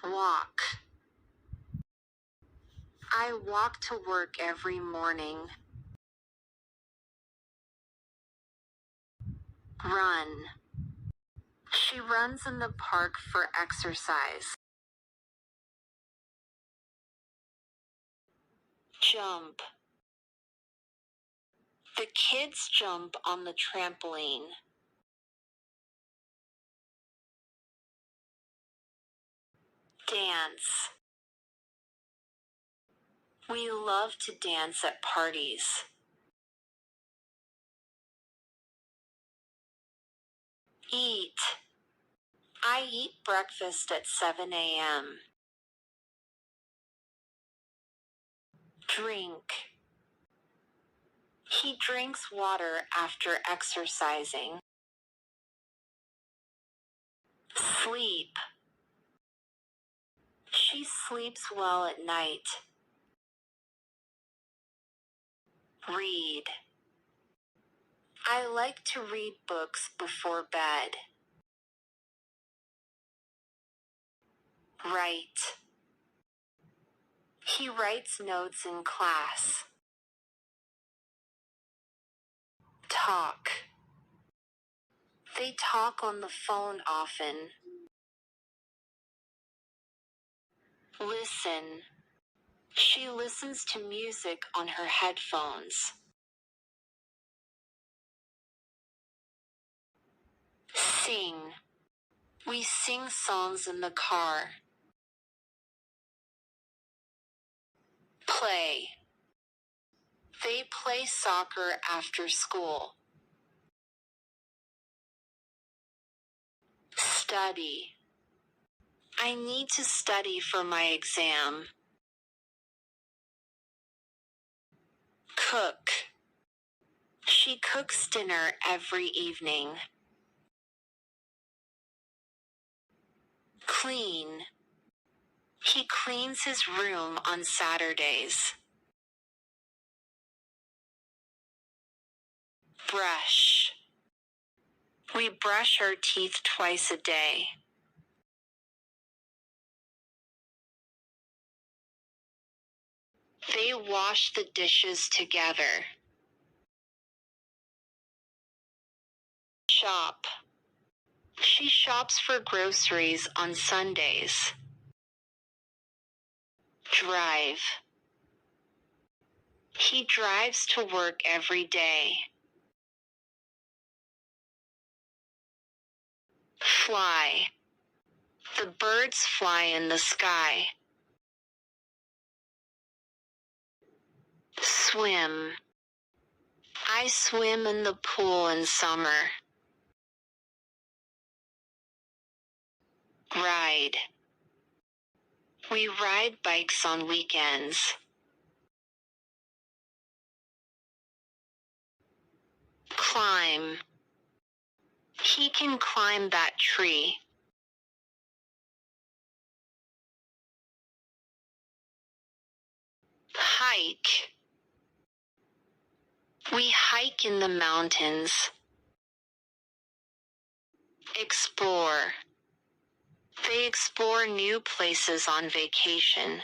Walk. I walk to work every morning. Run. She runs in the park for exercise. Jump. The kids jump on the trampoline. Dance. We love to dance at parties. Eat. I eat breakfast at 7 a.m. Drink. He drinks water after exercising. Sleep. She sleeps well at night. Read. I like to read books before bed. Write. He writes notes in class. Talk. They talk on the phone often. Listen. She listens to music on her headphones. Sing. We sing songs in the car. Play. They play soccer after school. Study. I need to study for my exam. Cook. She cooks dinner every evening. Clean. He cleans his room on Saturdays. Brush. We brush our teeth twice a day. They wash the dishes together. Shop. She shops for groceries on Sundays. Drive. He drives to work every day. Fly. The birds fly in the sky. Swim. I swim in the pool in summer. Ride. We ride bikes on weekends. Climb. He can climb that tree. Hike. We hike in the mountains. Explore. They explore new places on vacation.